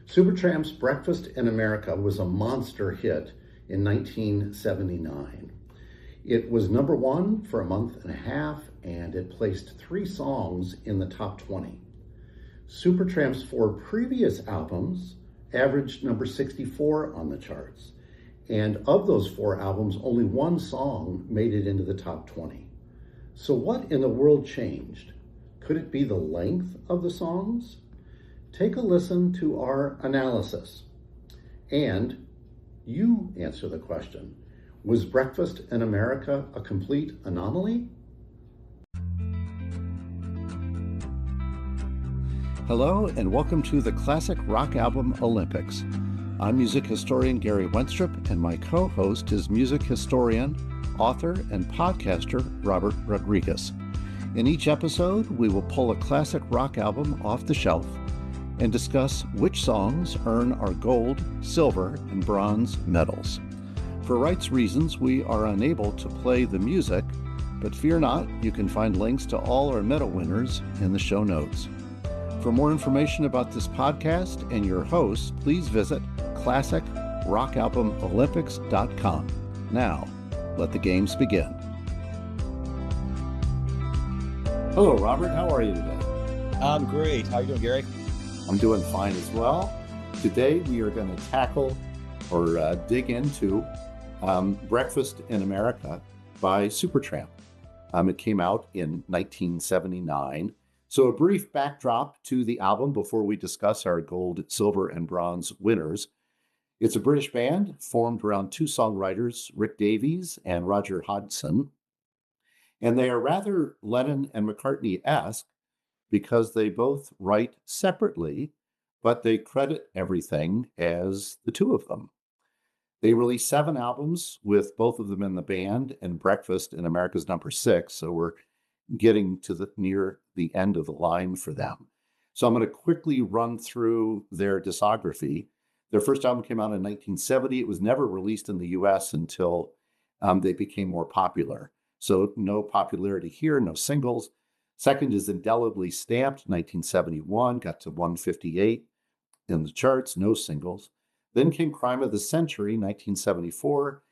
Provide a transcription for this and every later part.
Supertramp's Breakfast in America was a monster hit in 1979. It was number one for a month and a half, and it placed 3 songs in the top 20. Supertramp's 4 previous albums averaged number 64 on the charts, and of those 4 albums, only 1 song made it into the top 20. So what in the world changed? Could it be the length of the songs? Take a listen to our analysis. And you answer the question. Was Breakfast in America a complete anomaly? Hello, and welcome to the Classic Rock Album Olympics. I'm music historian Gary Wenstrup, and my co-host is music historian, author, and podcaster Robert Rodriguez. In each episode, we will pull a classic rock album off the shelf and discuss which songs earn our gold, silver, and bronze medals. For rights reasons, we are unable to play the music, but fear not, you can find links to all our medal winners in the show notes. For more information about this podcast and your hosts, please visit classicrockalbumolympics.com. Now, let the games begin. Hello, Robert. How are you today? I'm great. How are you doing, Gary? I'm doing fine as well. Today, we are going to tackle or dig into Breakfast in America by Supertramp. It came out in 1979. So a brief backdrop to the album before we discuss our gold, silver, and bronze winners. It's a British band formed around 2 songwriters, Rick Davies and Roger Hodgson. And they are rather Lennon and McCartney-esque because they both write separately, but they credit everything as the 2 of them. They released 7 albums with both of them in the band, and Breakfast in America's number 6, so we're getting to near the end of the line for them. So I'm going to quickly run through their discography. Their first album came out in 1970. It was never released in the US until they became more popular. So no popularity here, no singles. Second is Indelibly Stamped, 1971, got to 158 in the charts, no singles. Then came Crime of the Century, 1974,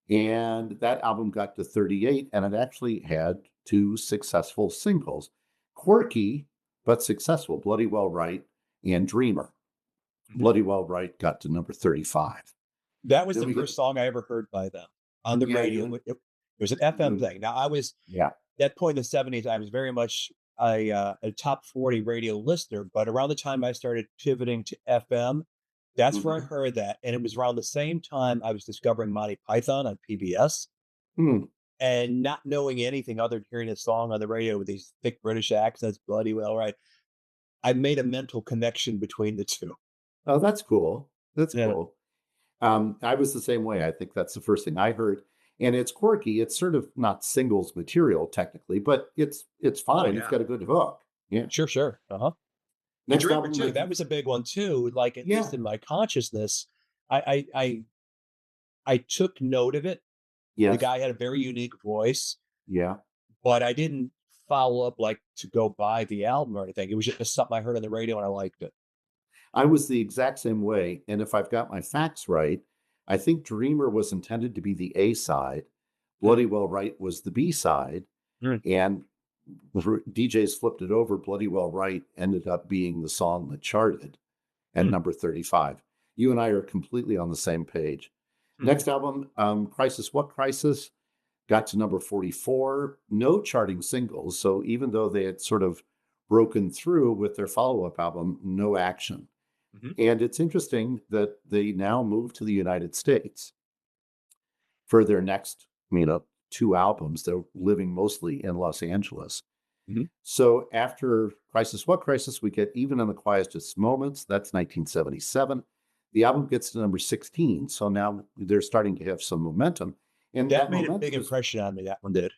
and that album got to 38, and it actually had 2 successful singles. Quirky, but successful, Bloody Well Right and Dreamer. Bloody Well Right got to number 35. That was the first song I ever heard by them on the radio. It was an FM thing. Now, I was, that point in the 70s, I was very much a top 40 radio listener, but around the time I started pivoting to FM, that's where I heard that. And it was around the same time I was discovering Monty Python on PBS. And not knowing anything other than hearing a song on the radio with these thick British accents, Bloody Well Right, I made a mental connection between the 2. Oh, that's cool. That's cool. I was the same way. I think that's the first thing I heard. And it's quirky. It's sort of not singles material technically, but it's fine. Oh, yeah. It's got a good hook. Yeah. Sure. Next Dreamer album, too. That was a big one too. Like at least in my consciousness, I took note of it. Yes. The guy had a very unique voice. Yeah. But I didn't follow up like to go buy the album or anything. It was just something I heard on the radio and I liked it. I was the exact same way. And if I've got my facts right, I think Dreamer was intended to be the A side. Bloody Well Right was the B side. And DJs flipped it over. Bloody Well Right ended up being the song that charted at number 35. You and I are completely on the same page. Next album, Crisis What Crisis, got to number 44. No charting singles. So even though they had sort of broken through with their follow-up album, No Action. And it's interesting that they now moved to the United States for their next, 2 albums. They're living mostly in Los Angeles. So after Crisis What Crisis, we get Even in the Quietest Moments. That's 1977. The album gets to number 16. So now they're starting to have some momentum. And that made a big impression on me. That one did.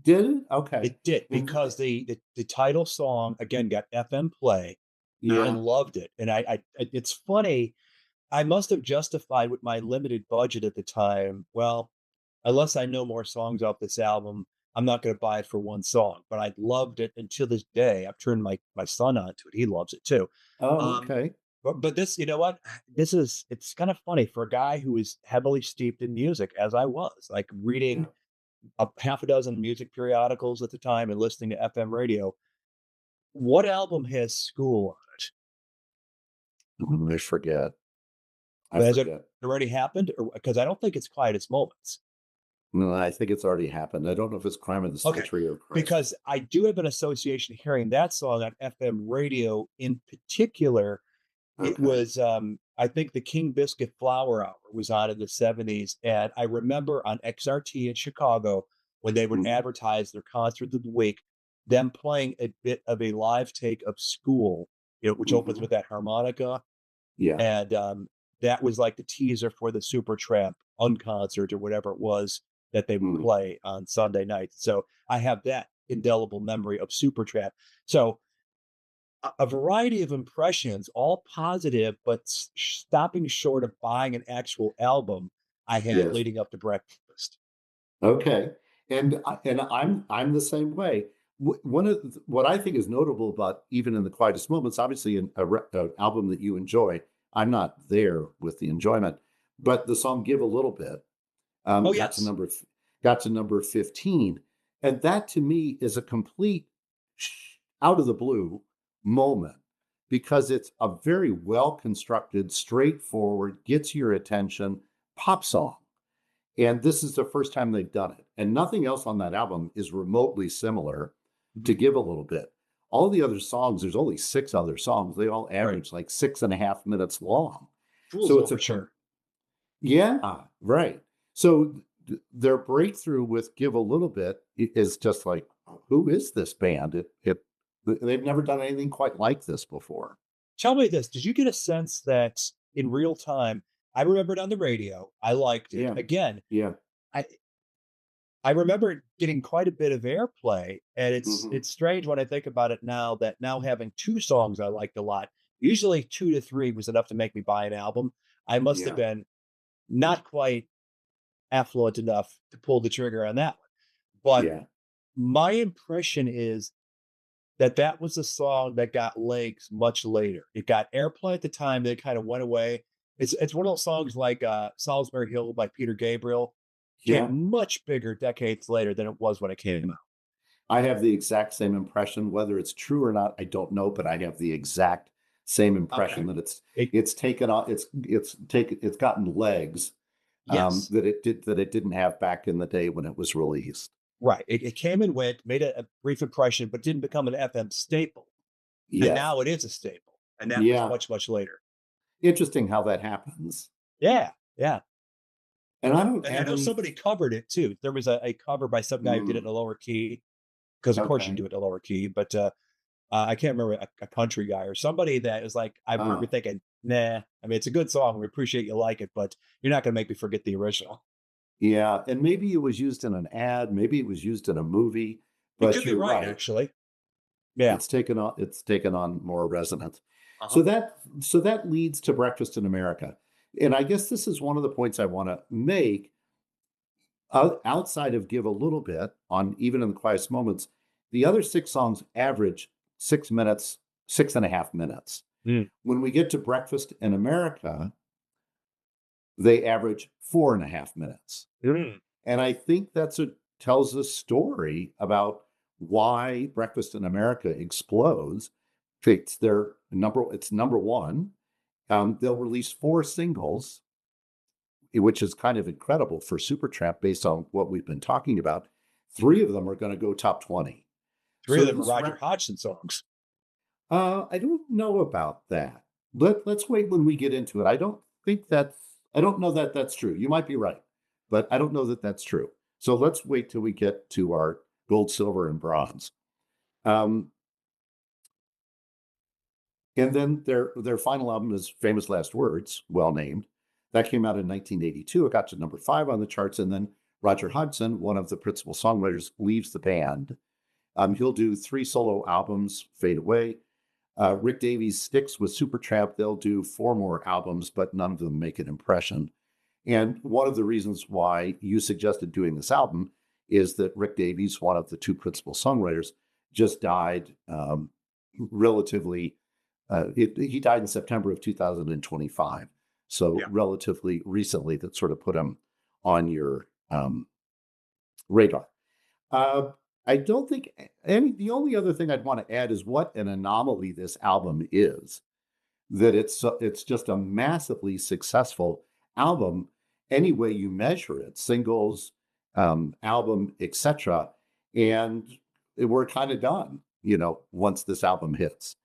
Did it? Okay. It did, because the title song, again, got FM play. Yeah. I loved it. And I it's funny, I must have justified with my limited budget at the time. Well, unless I know more songs off this album, I'm not going to buy it for one song. But I loved it, and to this day, I've turned my son on to it. He loves it too. Oh, okay. But this, you know what? It's kind of funny for a guy who is heavily steeped in music, as I was, like reading a half a dozen music periodicals at the time and listening to FM radio. What album has School on it? I forget. I Has it forget. already happened? Or because I don't think it's Quietest Moments. No, I think it's already happened. I don't know if it's Crime of the Okay. Century or Christ. Because I do have an association hearing that song on FM radio in particular. It Okay. was, I think the King Biscuit Flower Hour was on in the 70s. And I remember on XRT in Chicago, when they would advertise their concert of the week, them playing a bit of a live take of School, which opens with that harmonica. Yeah. And that was like the teaser for the Supertramp Unconcert or whatever it was that they would play on Sunday nights. So I have that indelible memory of Supertramp. So a variety of impressions, all positive, but stopping short of buying an actual album I had leading up to Breakfast. Okay. And I'm the same way. One of what I think is notable about even in the Quietest Moments, obviously an album that you enjoy, I'm not there with the enjoyment, but the song "Give a Little Bit" got to number 15, and that to me is a complete out of the blue moment because it's a very well constructed, straightforward, gets your attention pop song. And this is the first time they've done it. And nothing else on that album is remotely similar to Give a Little Bit. All the other songs, there's only 6 other songs. They all average like 6.5 minutes long. So it's sure. Yeah, right. So their breakthrough with Give a Little Bit is just like, who is this band? They've never done anything quite like this before. Tell me this. Did you get a sense that in real time, I remember it on the radio. I liked it. Yeah. Again, Yeah. I remember it getting quite a bit of airplay, and it's strange when I think about it now that now having 2 songs I liked a lot. Usually 2 to 3 was enough to make me buy an album. I must have been not quite affluent enough to pull the trigger on that one. But my impression is that that was a song that got legs much later. It got airplay at the time, then it kind of went away. It's one of those songs like Salisbury Hill by Peter Gabriel. Came much bigger decades later than it was when it came out. I have the exact same impression. Whether it's true or not, I don't know, but I have the exact same impression that it's taken on it's gotten legs that it didn't have back in the day when it was released. Right. It came and went, made a brief impression, but didn't become an FM staple. Yes. And now it is a staple. And that was much, much later. Interesting how that happens. Yeah. Yeah. And I know somebody covered it too. There was a cover by some guy who did it in a lower key. Because of course you do it in a lower key, but I can't remember a country guy or somebody that is like, I remember thinking, nah, I mean, it's a good song. We appreciate you like it, but you're not going to make me forget the original. Yeah. And maybe it was used in an ad. Maybe it was used in a movie, but you're right, actually. Yeah. It's taken on more resonance. So that leads to Breakfast in America. And I guess this is one of the points I want to make. Outside of Give a Little Bit, on even in the Quietest Moments, the other 6 songs average 6 minutes, 6.5 minutes. When we get to Breakfast in America, they average 4.5 minutes. And I think tells a story about why Breakfast in America explodes. It's number 1. They'll release 4 singles, which is kind of incredible for Supertramp based on what we've been talking about. 3 of them are going to go top 20. 3 of them are Roger Hodgson songs. I don't know about that. Let's wait when we get into it. I don't know that that's true. You might be right, but I don't know that that's true. So let's wait till we get to our gold, silver, and bronze. And then their final album is Famous Last Words, well named. That came out in 1982. It got to number 5 on the charts. And then Roger Hodgson, one of the principal songwriters, leaves the band. He'll do 3 solo albums, fade away. Rick Davies sticks with Supertramp. They'll do 4 more albums, but none of them make an impression. And one of the reasons why you suggested doing this album is that Rick Davies, one of the 2 principal songwriters, just died relatively He died in September of 2025, so Yeah. relatively recently. That sort of put him on your radar. Uh, I don't think any. The only other thing I'd want to add is what an anomaly this album is. That it's just a massively successful album any way you measure it, singles, album, etc. And we're kind of done, once this album hits.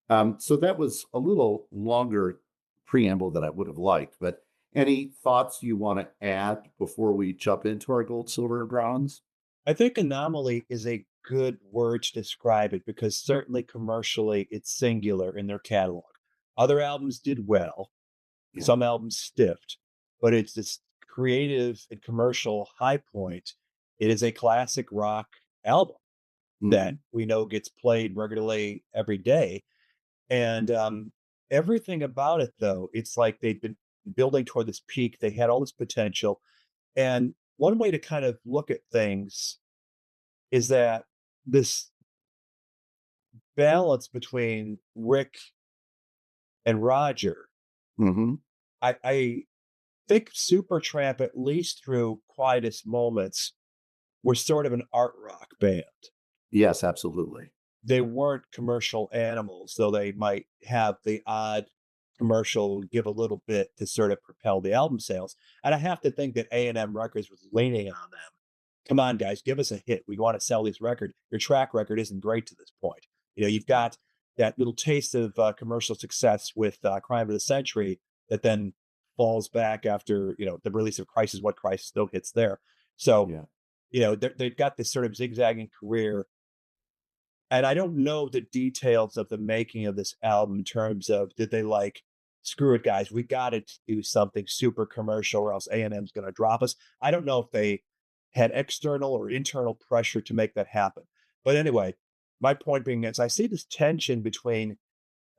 So that was a little longer preamble than I would have liked. But any thoughts you want to add before we jump into our gold, silver, and bronze? I think anomaly is a good word to describe it because certainly commercially it's singular in their catalog. Other albums did well, Yeah. some albums stiffed, but it's this creative and commercial high point. It is a classic rock album that Mm-hmm. we know gets played regularly every day. And everything about it, though, it's like they've been building toward this peak. They had all this potential. And one way to kind of look at things is that this balance between Rick and Roger, Mm-hmm. I think Supertramp, at least through Quietest Moments, were sort of an art rock band. Yes, absolutely. They weren't commercial animals, though they might have the odd commercial give a little bit to sort of propel the album sales. And I have to think that A&M Records was leaning on them. Come on, guys, give us a hit. We want to sell this record. Your track record isn't great to this point. You've got that little taste of commercial success with Crime of the Century that then falls back after, the release of Crisis, What Crisis still hits there. So, Yeah. They've got this sort of zigzagging career, and I don't know the details of the making of this album in terms of did they like, screw it, guys, we got to do something super commercial or else A&M's going to drop us. I don't know if they had external or internal pressure to make that happen. But anyway, my point being is I see this tension between,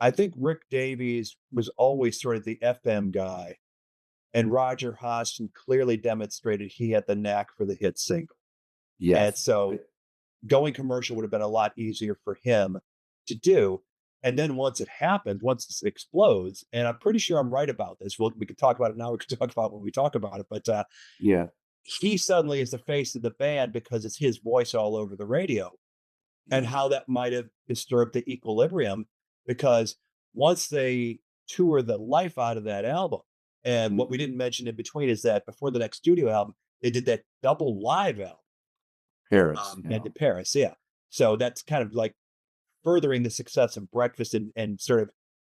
I think Rick Davies was always sort of the FM guy, and Roger Hodgson clearly demonstrated he had the knack for the hit single. And Yes. so going commercial would have been a lot easier for him to do. And then once it happens, once it explodes, and I'm pretty sure I'm right about this. We could talk about it now. We could talk about it when we talk about it. But Yeah. he suddenly is the face of the band because it's his voice all over the radio, and Yeah. how that might have disturbed the equilibrium because once they tour the life out of that album, and what we Mm-hmm. didn't mention in between is that before the next studio album, they did that double live album Paris. and Yeah. to Paris. Yeah. So that's kind of like furthering the success of Breakfast and sort of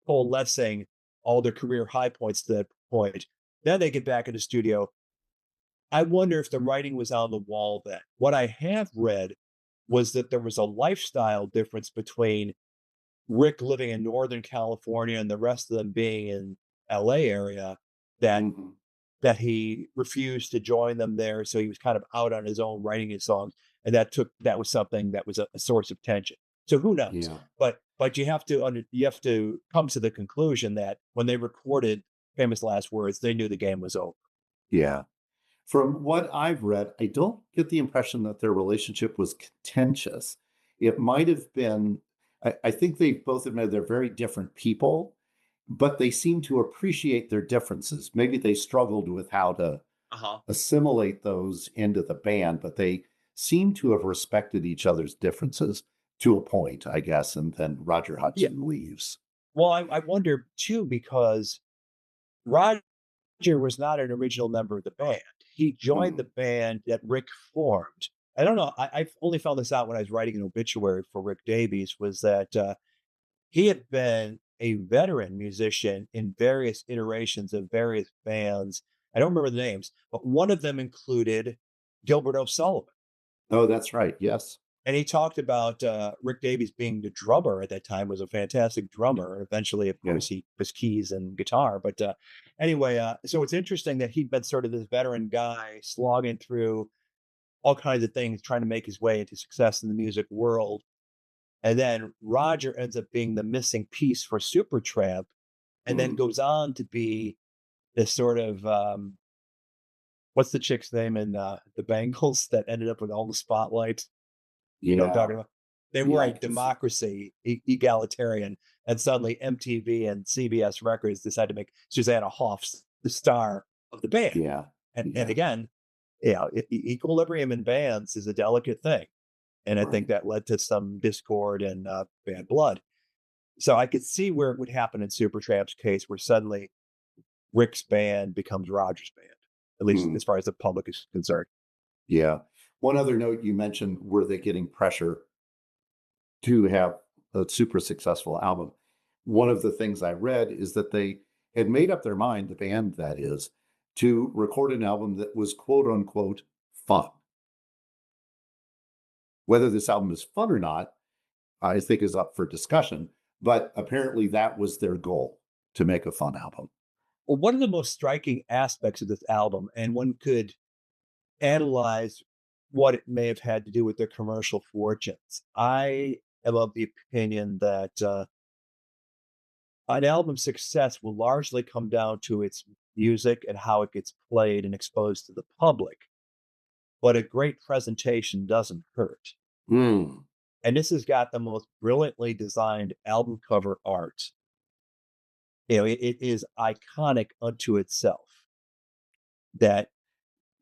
coalescing all their career high points to that point. Then they get back in the studio. I wonder if the writing was on the wall then. What I have read was that there was a lifestyle difference between Rick living in Northern California and the rest of them being in LA area that Mm-hmm. that he refused to join them there. So he was kind of out on his own writing his songs. And that was something that was a source of tension. So who knows? Yeah. But you have to come to the conclusion that when they recorded Famous Last Words, they knew the game was over. Yeah. From what I've read, I don't get the impression that their relationship was contentious. It might have been, I think they both admitted they're very different people, but they seem to appreciate their differences. Maybe they struggled with how to Uh-huh. assimilate those into the band, but they seem to have respected each other's differences to a point, I guess. And then Roger Yeah. Hodgson leaves. Well, I wonder too, because Roger was not an original member of the band. He joined Mm-hmm. the band that Rick formed. I don't know. I've only found this out when I was writing an obituary for Rick Davies, was that he had been a veteran musician in various iterations of various bands. I don't remember the names, but one of them included Gilbert O'Sullivan. Oh, that's right. Yes. And he talked about Rick Davies being the drummer at that time, was a fantastic drummer. And eventually, of Yeah. course, he was keys and guitar. But anyway, so it's interesting that he'd been sort of this veteran guy slogging through all kinds of things, trying to make his way into success in the music world. And then Roger ends up being the missing piece for Supertramp, and then Mm-hmm. goes on to be this sort of what's the chick's name in the Bangles that ended up with all the spotlight? You know what I'm Yeah. talking about? They were a democracy, egalitarian, and suddenly MTV and CBS Records decided to make Susanna Hoff the star of the band. Yeah. And again, equilibrium in bands is a delicate thing. And I think that led to some discord and bad blood. So I could see where it would happen in Supertramp's case, where suddenly Rick's band becomes Roger's band, at least as far as the public is concerned. Yeah. One other note you mentioned, were they getting pressure to have a super successful album? One of the things I read is that they had made up their mind, the band that is, to record an album that was quote unquote fun. Whether this album is fun or not, I think is up for discussion, but apparently that was their goal, to make a fun album. Well, one of the most striking aspects of this album, and one could analyze what it may have had to do with their commercial fortunes. I am of the opinion that an album's success will largely come down to its music and how it gets played and exposed to the public. But a great presentation doesn't hurt. And this has got the most brilliantly designed album cover art. It is iconic unto itself. That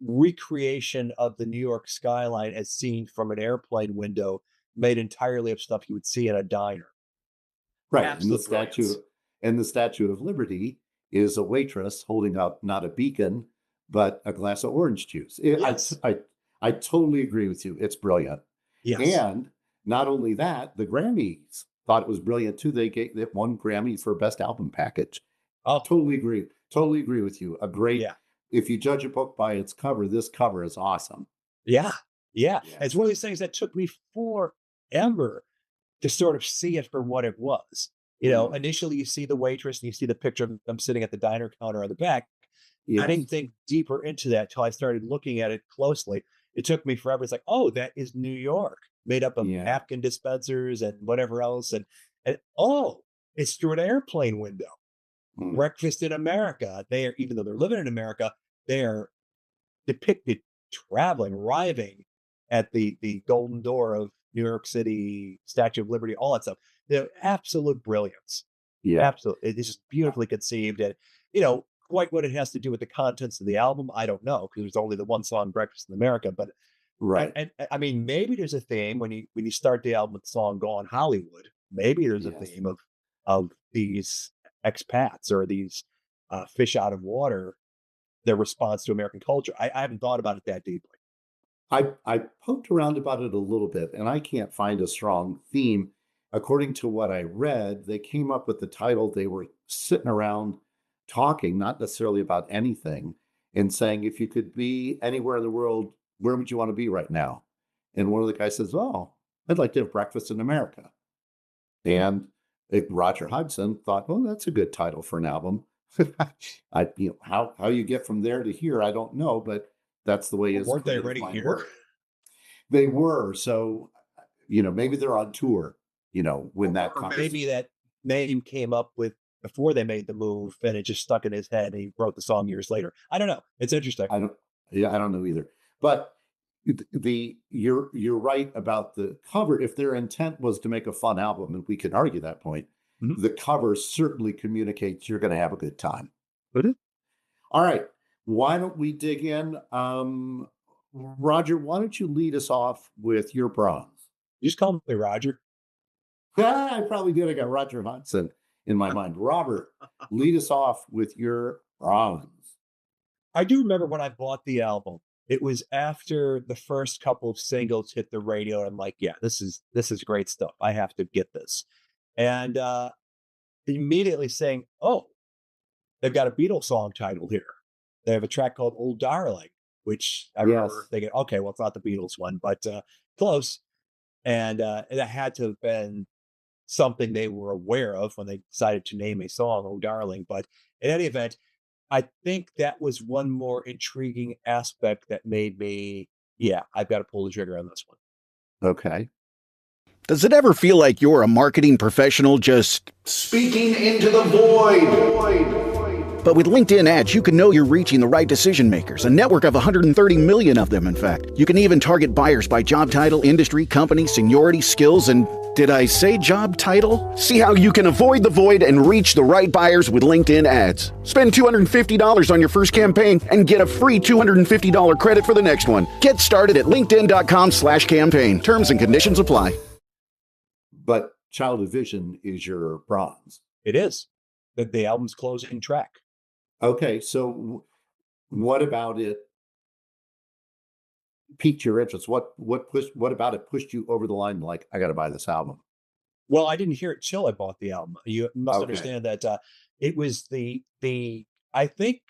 recreation of the New York skyline as seen from an airplane window, made entirely of stuff you would see in a diner. Right. And the Statue of Liberty is a waitress holding up not a beacon, but a glass of orange juice. Yes. I totally agree with you. It's brilliant. Yes. And not only that, the Grammys thought it was brilliant too. They gave it one Grammy for Best Album Package. Oh, totally agree. Totally agree with you. If you judge a book by its cover, this cover is awesome. Yeah. It's one of these things that took me forever to sort of see it for what it was. Initially you see the waitress and you see the picture of them sitting at the diner counter on the back. Yes. I didn't think deeper into that till I started looking at it closely. It took me forever. It's like, oh, that is New York, made up of napkin dispensers and whatever else. And it's through an airplane window. Breakfast in America. Even though they're living in America, they're depicted traveling, arriving at the golden door of New York City, Statue of Liberty, all that stuff. They're absolute brilliance. Yeah. Absolutely. It's just beautifully conceived. And, quite what it has to do with the contents of the album, I don't know, because there's only the one song Breakfast in America. But right. And I mean, maybe there's a theme when you start the album with the song Gone Hollywood. Maybe there's a theme of these expats or these fish out of water, their response to American culture. I haven't thought about it that deeply. I poked around about it a little bit, and I can't find a strong theme. According to what I read, they came up with the title. They were sitting around talking, not necessarily about anything, and saying, if you could be anywhere in the world, where would you want to be right now? And one of the guys says, oh, I'd like to have breakfast in America. And Roger Hodgson thought, well, that's a good title for an album. How you get from there to here, I don't know, but that's the way it is. Weren't they already here? They were. So, maybe they're on tour, when that comes. Maybe that name came up with before they made the move and it just stuck in his head and he wrote the song years later. I don't know. It's interesting. I don't know either. But you're right about the cover. If their intent was to make a fun album, and we can argue that point, the cover certainly communicates you're going to have a good time. All right. Why don't we dig in? Roger, why don't you lead us off with your bronze? You just call me Roger. I probably did. I got Roger Hodgson in my mind. Robert, lead us off with your bronze. I do remember when I bought the album. It was after the first couple of singles hit the radio. And I'm like, yeah, this is great stuff. I have to get this. And immediately saying, oh, they've got a Beatles song title here. They have a track called Old Darling, which I remember thinking, okay, well, it's not the Beatles one, but close. And it had to have been something they were aware of when they decided to name a song, Oh Darling. But in any event, I think that was one more intriguing aspect that made me, I've got to pull the trigger on this one. Okay. Does it ever feel like you're a marketing professional just speaking into the void? But with LinkedIn ads, you can know you're reaching the right decision makers, a network of 130 million of them, in fact. You can even target buyers by job title, industry, company, seniority, skills, and did I say job title? See how you can avoid the void and reach the right buyers with LinkedIn ads. Spend $250 on your first campaign and get a free $250 credit for the next one. Get started at linkedin.com/campaign. Terms and conditions apply. But Child of Vision is your bronze. It is the album's closing track. Okay, so what about it piqued your interest? What about it pushed you over the line? Like, I got to buy this album. Well, I didn't hear it till I bought the album. You must understand that it was I think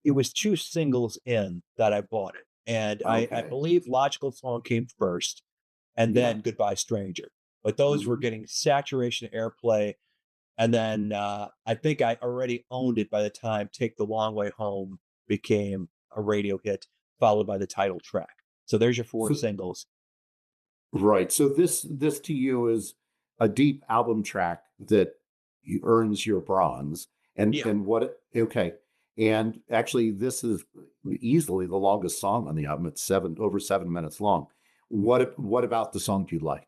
it was 2 singles in that I bought it, and I believe Logical Song came first, and then Goodbye Stranger. But those were getting saturation airplay. And then I think I already owned it by the time Take the Long Way Home became a radio hit, followed by the title track. So there's your 4 singles. Right. So this to you is a deep album track that earns your bronze. And and actually this is easily the longest song on the album. It's over 7 minutes long. What about the song do you like?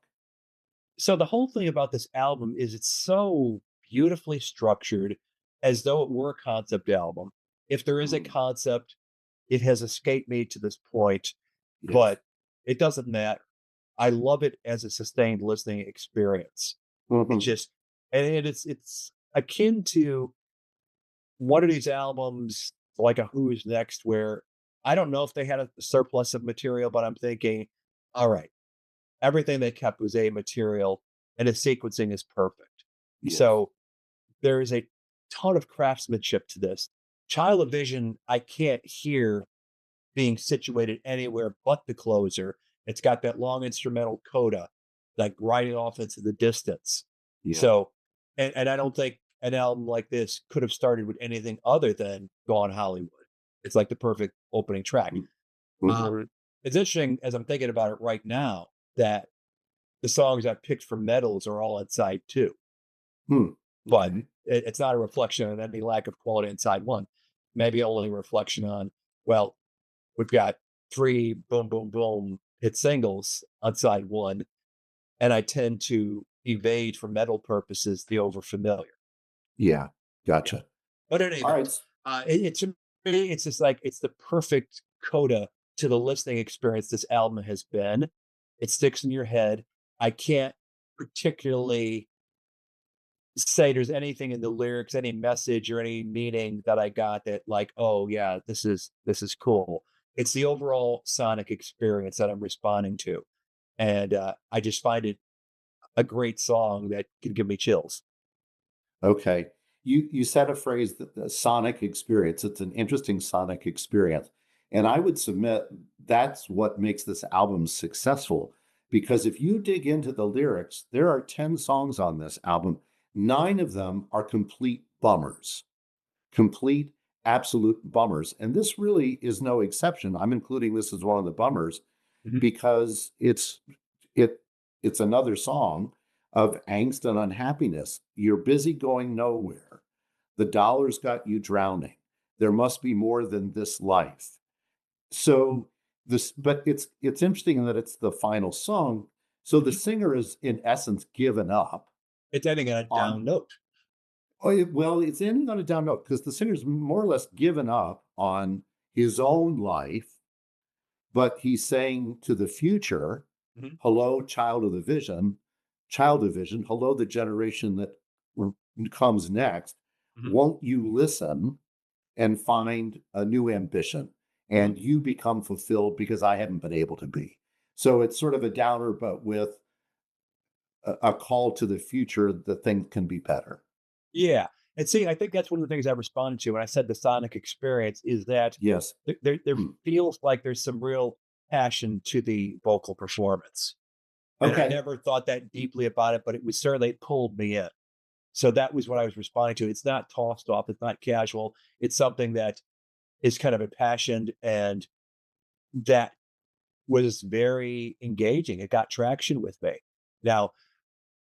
So the whole thing about this album is it's so beautifully structured, as though it were a concept album. If there is a concept, it has escaped me to this point, but it doesn't matter. I love it as a sustained listening experience. It's just, and it's akin to one of these albums, like a Who's Next, where I don't know if they had a surplus of material, but I'm thinking, all right, everything they kept was A material, and the sequencing is perfect. So there is a ton of craftsmanship to this. Child of Vision, I can't hear being situated anywhere but the closer. It's got that long instrumental coda, like riding off into the distance. So, and I don't think an album like this could have started with anything other than Gone Hollywood. It's like the perfect opening track. It's interesting, as I'm thinking about it right now, that the songs I picked for medals are all on side 2. But it's not a reflection on any lack of quality in side 1. Maybe only a reflection on, well, we've got 3 boom, boom, boom hit singles on side 1, and I tend to evade, for medal purposes, the overfamiliar. Yeah, gotcha. But anyway, it's just like, it's the perfect coda to the listening experience this album has been. It sticks in your head. I can't particularly say there's anything in the lyrics, any message or any meaning that I got that, like, oh yeah, this is cool. It's the overall sonic experience that I'm responding to. And I just find it a great song that can give me chills. Okay. You said a phrase, that the sonic experience. It's an interesting sonic experience. And I would submit that's what makes this album successful. Because if you dig into the lyrics, there are 10 songs on this album. 9 of them are complete bummers, complete, absolute bummers. And this really is no exception. I'm including this as one of the bummers because it's another song of angst and unhappiness. You're busy going nowhere. The dollar's got you drowning. There must be more than this life. So but it's interesting that it's the final song. So the singer is in essence given up. It's ending on a down note. Well, it's ending on a down note because the singer's more or less given up on his own life, but he's saying to the future, hello, child of vision, hello, the generation that comes next. Won't you listen and find a new ambition? And you become fulfilled because I haven't been able to be. So it's sort of a downer, but with a call to the future that things can be better. Yeah. And see, I think that's one of the things I responded to when I said the sonic experience is that there feels like there's some real passion to the vocal performance. And I never thought that deeply about it, but it was certainly pulled me in. So that was what I was responding to. It's not tossed off. It's not casual. It's something that is kind of impassioned, and that was very engaging. It got traction with me. Now,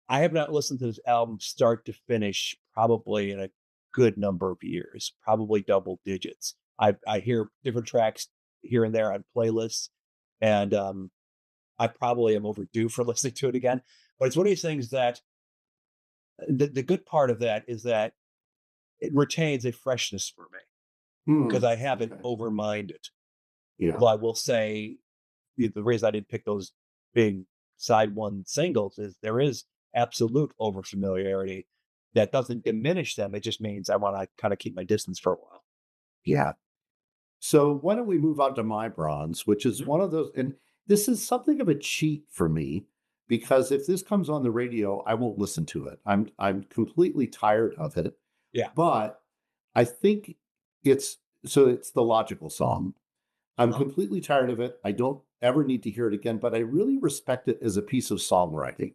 I have not listened to this album start to finish probably in a good number of years, probably double digits. I hear different tracks here and there on playlists, and I probably am overdue for listening to it again. But it's one of these things that the good part of that is that it retains a freshness for me because I haven't overmined it. Yeah. Although I will say the reason I didn't pick those big side one singles is there is absolute over familiarity that doesn't diminish them. It just means I want to kind of keep my distance for a while. Yeah. So why don't we move on to my bronze, which is one of those, and this is something of a cheat for me because if this comes on the radio, I won't listen to it. I'm completely tired of it. Yeah. But I think it's the logical song. I'm completely tired of it. I don't ever need to hear it again, but I really respect it as a piece of songwriting.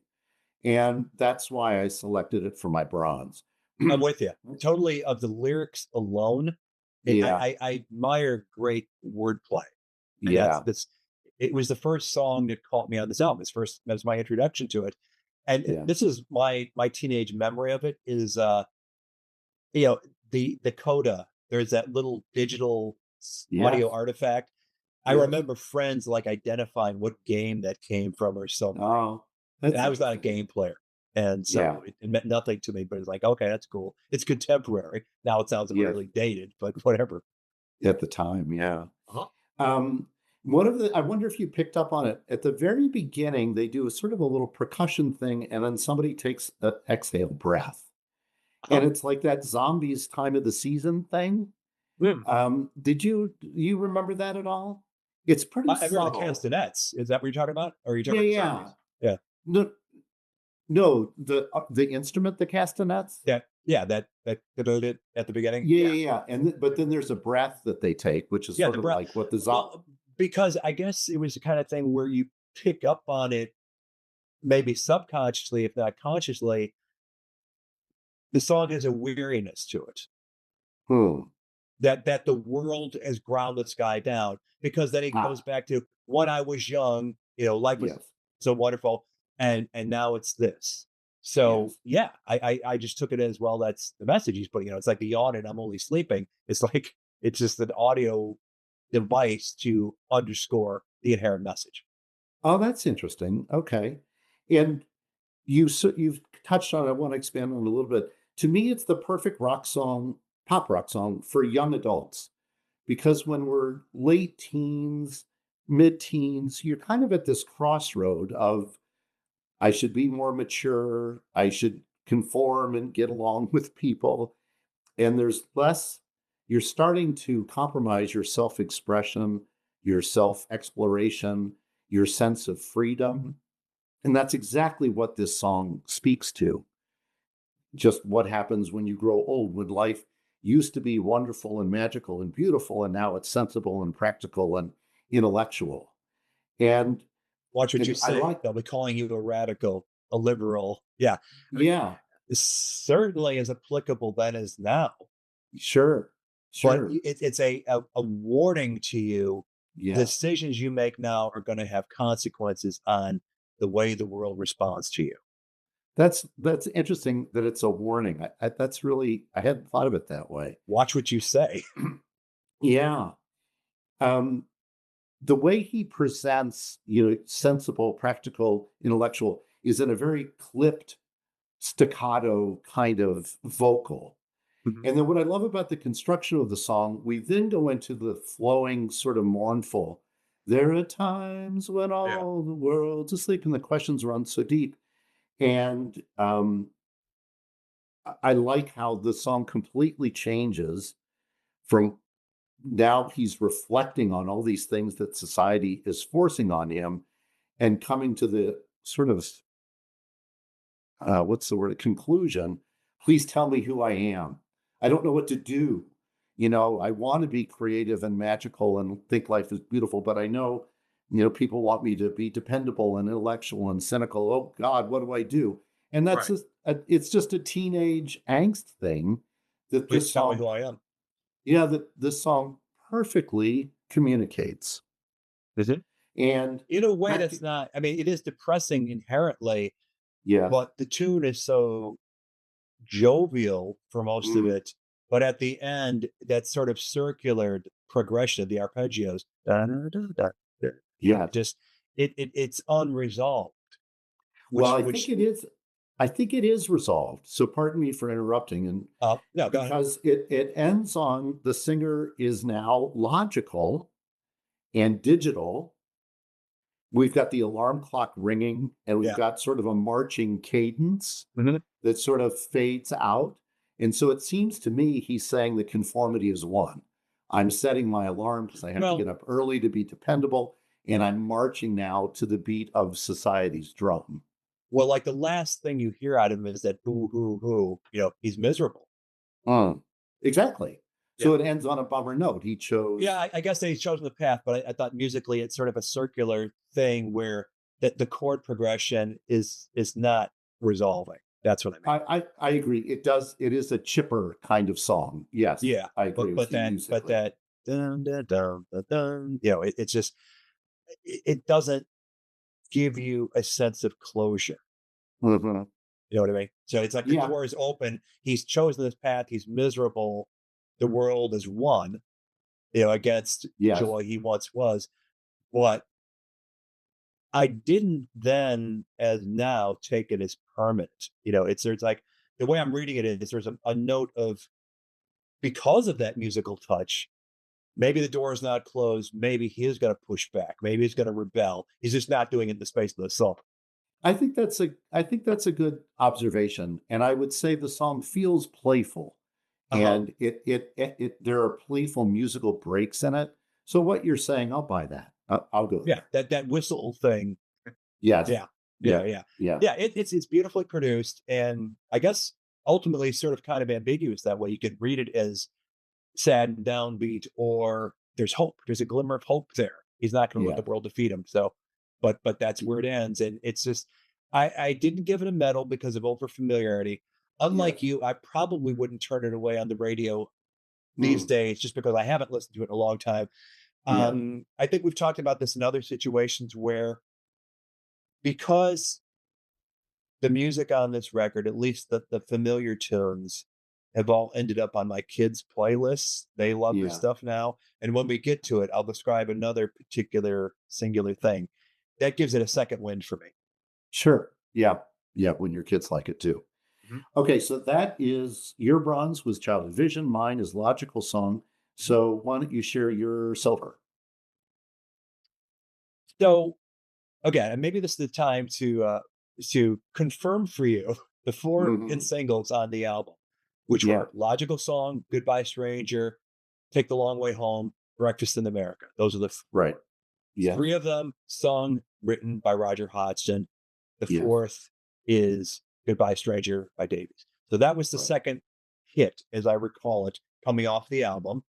And that's why I selected it for my bronze. I'm with you. Totally, of the lyrics alone, I admire great wordplay. And it was the first song that caught me on this album. That was my introduction to it. And this is my teenage memory of it is the coda. There's that little digital audio artifact. I remember friends like identifying what game that came from or something. Oh, and I was not a game player. And so it meant nothing to me, but it's like, okay, that's cool. It's contemporary. Now it sounds really dated, but whatever. At the time, yeah. I wonder if you picked up on it. At the very beginning, they do a sort of a little percussion thing, and then somebody takes an exhale breath. And it's like that zombies time of the season thing. Did you remember that at all? It's pretty subtle. I remember the castanets. Is that what you're talking about? Or are you talking about zombies? Yeah. No, the instrument, the castanets. Yeah, that at the beginning. Yeah. But then there's a breath that they take, which is sort of like what the because I guess it was the kind of thing where you pick up on it, maybe subconsciously, if not consciously. The song has a weariness to it. That the world has ground the sky down, because then it goes back to when I was young, life was so wonderful, and now it's this. So I just took it as, well, that's the message he's putting. It's like the yawn and I'm only sleeping. It's like it's just an audio device to underscore the inherent message. Oh, that's interesting. Okay, and you've touched on it. I want to expand on it a little bit. To me, it's the perfect pop rock song for young adults, because when we're late teens, mid-teens, you're kind of at this crossroad of, I should be more mature, I should conform and get along with people, and you're starting to compromise your self-expression, your self-exploration, your sense of freedom, and that's exactly what this song speaks to. Just what happens when you grow old, when life used to be wonderful and magical and beautiful, and now it's sensible and practical and intellectual. And watch what you say. They'll be calling you a radical, a liberal. Yeah. It certainly is applicable then as now. Sure. But it's a warning to you. Yeah. Decisions you make now are going to have consequences on the way the world responds to you. That's interesting that it's a warning. I hadn't thought of it that way. Watch what you say. Yeah. The way he presents, sensible, practical, intellectual, is in a very clipped, staccato kind of vocal. Mm-hmm. And then what I love about the construction of the song, we then go into the flowing, sort of mournful, there are times when all the world's asleep, and the questions run so deep. And I like how the song completely changes from, now he's reflecting on all these things that society is forcing on him, and coming to the sort of, conclusion. Please tell me who I am. I don't know what to do. I want to be creative and magical and think life is beautiful, but I know, people want me to be dependable and intellectual and cynical. Oh God, what do I do? And that's it's just a teenage angst thing that Please tell me who I am. Yeah, that this song perfectly communicates. Is it? And in a way that's not, it is depressing inherently. Yeah. But the tune is so jovial for most of it But at the end, that sort of circular progression, the arpeggios, Yeah. just it's unresolved. Well, I think it is. I think it is resolved. So pardon me for interrupting. And no, go ahead. because it ends on the singer is now logical and digital. We've got the alarm clock ringing, and we've got sort of a marching cadence that sort of fades out. And so it seems to me he's saying the conformity is one. I'm setting my alarm because I have to get up early to be dependable, and I'm marching now to the beat of society's drum. Well, like the last thing you hear out of him is that hoo, hoo, hoo, he's miserable. Exactly. So it ends on a bummer note. He chose. Yeah, I guess he's chosen the path, but I thought musically it's sort of a circular thing where that the chord progression is not resolving. That's what I mean. I agree. It does. It is a chipper kind of song. Yes. Yeah. I agree. But that dun, dun, dun, dun, dun, it's just it doesn't give you a sense of closure. Mm-hmm. You know what I mean? So it's like the door is open. He's chosen this path. He's miserable. The world is won, against joy he once was. But I didn't then, as now, take it as permanent. There's like the way I'm reading it is there's a note of, because of that musical touch, maybe the door is not closed. Maybe he is going to push back. Maybe he's going to rebel. He's just not doing it in the space of the song. I think that's a good observation, and I would say the song feels playful, and it there are playful musical breaks in it. So what you're saying, I'll buy that. I'll go. Yeah, that whistle thing. Yes. Yeah. It's beautifully produced, and I guess ultimately sort of kind of ambiguous that way. You could read it as sad and downbeat, or there's hope. There's a glimmer of hope there. He's not going to let the world defeat him. So. But that's where it ends. And it's just, I didn't give it a medal because of over familiarity. Unlike you, I probably wouldn't turn it away on the radio these days just because I haven't listened to it in a long time. I think we've talked about this in other situations where, because the music on this record, at least the familiar tunes, have all ended up on my kids' playlists. They love this stuff now. And when we get to it, I'll describe another particular singular thing. That gives it a second wind for me. Sure. Yeah. When your kids like it too. Mm-hmm. Okay. So that is your bronze was Childhood Vision. Mine is Logical Song. So why don't you share your silver? So again, and maybe this is the time to confirm for you the four singles on the album, which were Logical Song, Goodbye Stranger, Take the Long Way Home, Breakfast in America. Those are the right. Yeah. Three of them sung, written by Roger Hodgson. The fourth is Goodbye Stranger by Davies. So that was the second hit, as I recall it, coming off the album.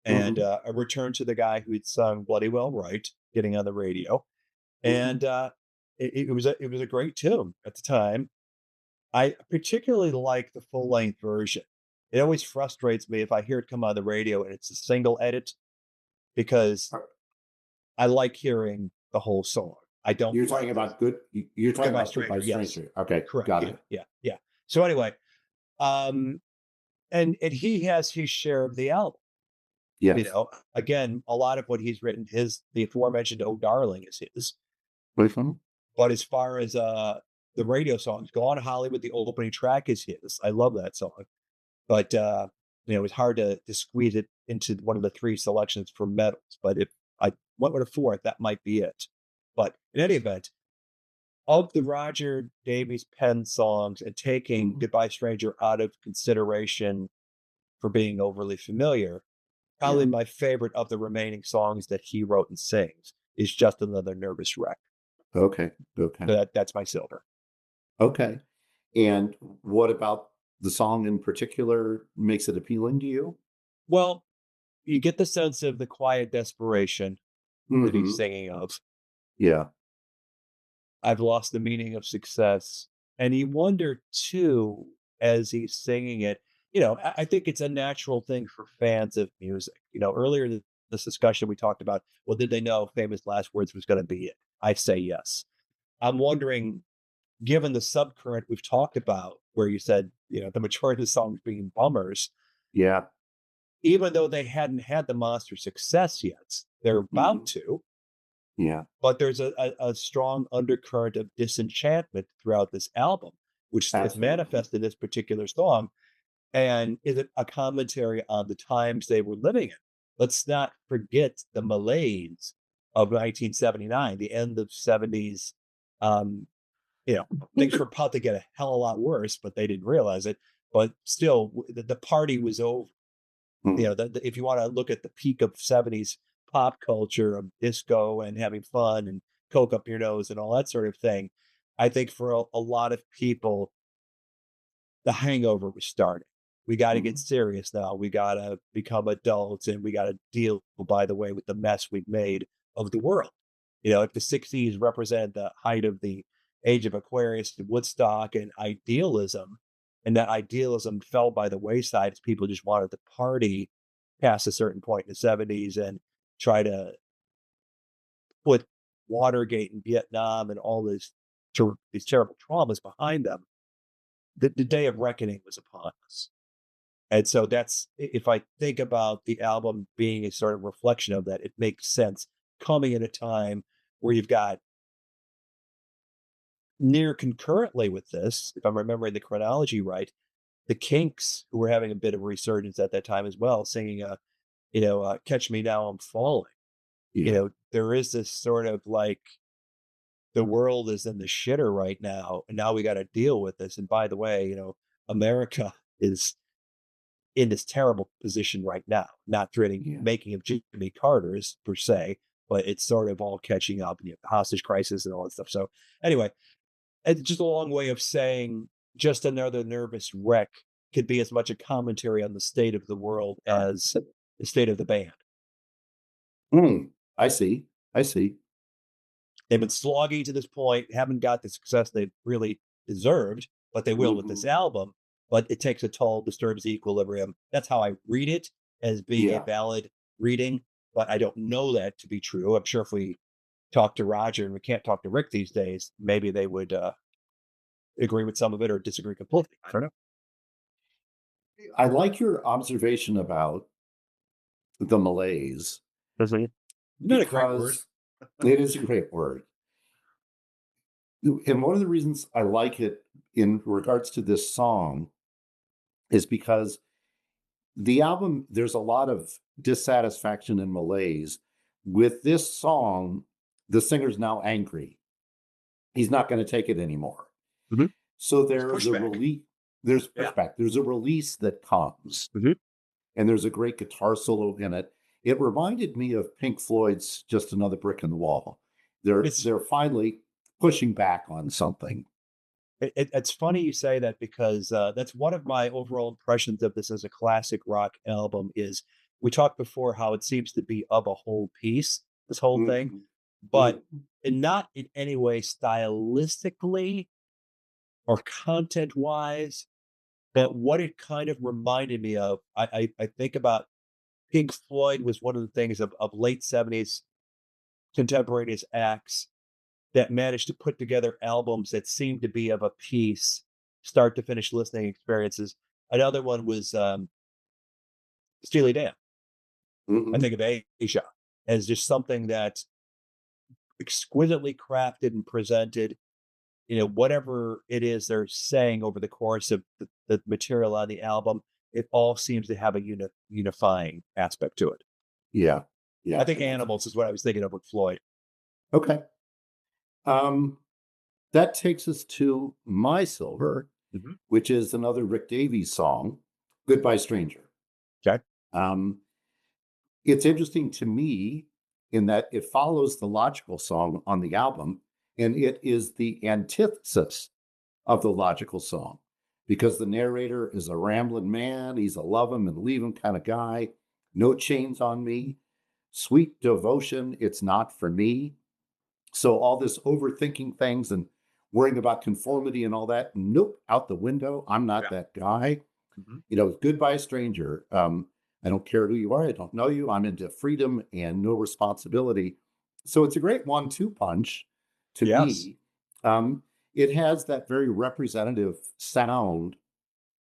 And a return to the guy who'd sung Bloody Well Right, getting on the radio. And it was a great tune at the time. I particularly like the full-length version. It always frustrates me if I hear it come on the radio and it's a single edit, because I like hearing the whole song. I don't. You're talking about You're talking about Goodbye Stranger. Yes. Okay, correct. Got it. Yeah. So anyway, and he has his share of the album. Yes. Again, a lot of what he's written, the aforementioned "Oh Darling" is his. But as far as the radio songs, "Go On Hollywood," the opening track is his. I love that song. But it's hard to squeeze it into one of the three selections for medals. But if I went with a fourth, that might be it. But in any event, of the Roger Davies pen songs, and taking Goodbye Stranger out of consideration for being overly familiar, probably my favorite of the remaining songs that he wrote and sings is Just Another Nervous Wreck. Okay. So that's my silver. Okay. And what about the song in particular makes it appealing to you? Well, you get the sense of the quiet desperation that he's singing of. Yeah. I've lost the meaning of success. And you wonder too, as he's singing it, I think it's a natural thing for fans of music. Earlier in this discussion, we talked about, well, did they know Famous Last Words was going to be it? I say yes. I'm wondering, given the subcurrent we've talked about, where you said, the majority of the songs being bummers, Yeah. even though they hadn't had the monster success yet. They're about to, Yeah. but there's a strong undercurrent of disenchantment throughout this album, which is manifested in this particular song, and is a commentary on the times they were living in. Let's not forget the malaise of 1979, the end of 70s. Things were about to get a hell of a lot worse, but they didn't realize it. But still, the party was over. If you want to look at the peak of 70s pop culture of disco and having fun and coke up your nose and all that sort of thing, I think for a lot of people, the hangover was starting. We got to get serious now. We got to become adults, and we got to deal, by the way, with the mess we've made of the world. If the 60s represent the height of the age of Aquarius and Woodstock and idealism, and that idealism fell by the wayside as people just wanted to party past a certain point in the 70s and try to put Watergate and Vietnam and all these terrible traumas behind them. The day of reckoning was upon us. And so that's, if I think about the album being a sort of reflection of that, it makes sense coming at a time where you've got near concurrently with this, if I'm remembering the chronology right, the Kinks, who were having a bit of a resurgence at that time as well, singing, Catch Me Now, I'm Falling. Yeah. There is this sort of like, the world is in the shitter right now, and now we got to deal with this. And by the way, America is in this terrible position right now, not threatening making of Jimmy Carter's per se, but it's sort of all catching up, and the hostage crisis and all that stuff. So anyway, it's just a long way of saying just another nervous wreck could be as much a commentary on the state of the world as the state of the band. I see. They've been slogging to this point, haven't got the success they really deserved, but they will with this album. But it takes a toll, disturbs the equilibrium. That's how I read it, as being a valid reading, but I don't know that to be true. I'm sure if we talk to Roger, and we can't talk to Rick these days, maybe they would agree with some of it or disagree completely. I don't know. I like your observation about the malaise. Isn't it a great word? It is a great word. And one of the reasons I like it in regards to this song is because the album, there's a lot of dissatisfaction and malaise. With this song, the singer's now angry. He's not going to take it anymore. So there's a release. There's pushback. There's a release that comes, and there's a great guitar solo in it. It reminded me of Pink Floyd's "Just Another Brick in the Wall." They're finally pushing back on something. It's funny you say that, because that's one of my overall impressions of this as a classic rock album. Is we talked before how it seems to be of a whole piece, this whole thing, but not in any way stylistically or content-wise. But what it kind of reminded me of, I think about Pink Floyd was one of the things of late 70s contemporaneous acts that managed to put together albums that seemed to be of a piece, start to finish listening experiences. Another one was Steely Dan. I think of Asia as just something that's exquisitely crafted and presented. Whatever it is they're saying over the course of the material on the album, it all seems to have a unifying aspect to it. Yeah. I think Animals is what I was thinking of with Floyd. Okay. That takes us to My Silver, which is another Rick Davies song, Goodbye Stranger. Okay. It's interesting to me in that it follows the logical song on the album, and it is the antithesis of the logical song, because the narrator is a rambling man. He's a love him and leave him kind of guy. No chains on me. Sweet devotion, it's not for me. So all this overthinking things and worrying about conformity and all that, nope, out the window. I'm not that guy. Goodbye Stranger. I don't care who you are. I don't know you. I'm into freedom and no responsibility. So it's a great 1-2 punch to me. It has that very representative sound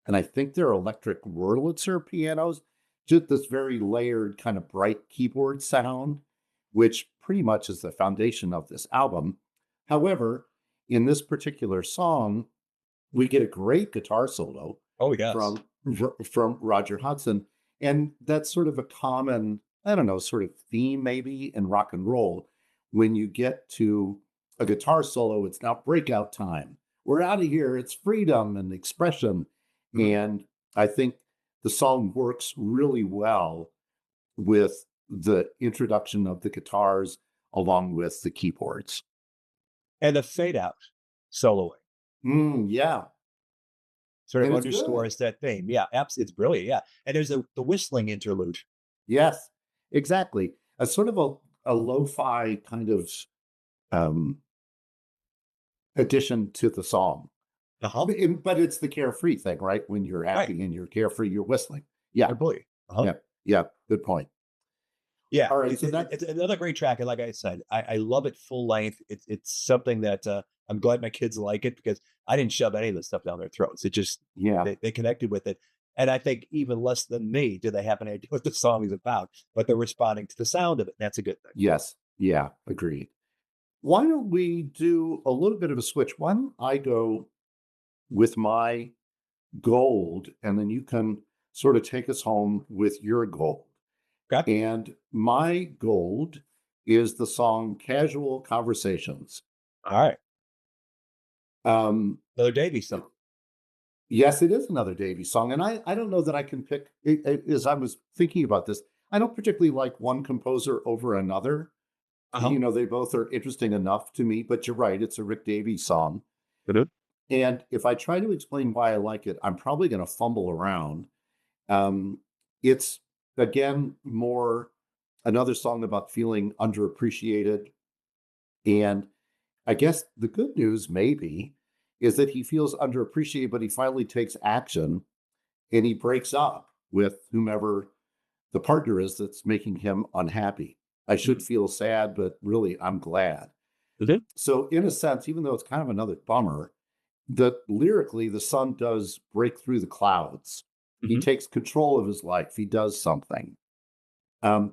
and I think they're electric Wurlitzer pianos, just this very layered kind of bright keyboard sound, which pretty much is the foundation of this album. However, in this particular song, we get a great guitar solo from Roger Hodgson. And that's sort of a common, I don't know, sort of theme maybe in rock and roll. When you get to a guitar solo, it's now breakout time. We're out of here. It's freedom and expression. And I think the song works really well with the introduction of the guitars along with the keyboards. And the fade out soloing. Yeah. Sort of underscores that theme. Yeah, absolutely. It's brilliant. Yeah. And there's the whistling interlude. Yes, exactly. A sort of a lo-fi kind of addition to the song. But it's the carefree thing, right? When you're acting and you're carefree, you're whistling. Yeah. Yeah. Good point. Yeah. All right. It's another great track. And like I said, I love it full length. It's something that I'm glad my kids like it, because I didn't shove any of this stuff down their throats. It just, they connected with it. And I think even less than me do they have an idea what the song is about, but they're responding to the sound of it. And that's a good thing. Yes. Yeah. Agreed. Why don't we do a little bit of a switch? Why don't I go with my gold, and then you can sort of take us home with your gold. Okay. And my gold is the song Casual Conversations. All right. Another Davies song. Yes, it is another Davies song. And I don't know that I can pick, as I was thinking about this, I don't particularly like one composer over another. You know, they both are interesting enough to me, but you're right, it's a Rick Davies song. And if I try to explain why I like it, I'm probably going to fumble around. It's, again, more another song about feeling underappreciated. And I guess the good news maybe is that he feels underappreciated, but he finally takes action and he breaks up with whomever the partner is that's making him unhappy. I should feel sad, but really I'm glad. So in a sense, even though it's kind of another bummer, lyrically, the son does break through the clouds. He takes control of his life. He does something. I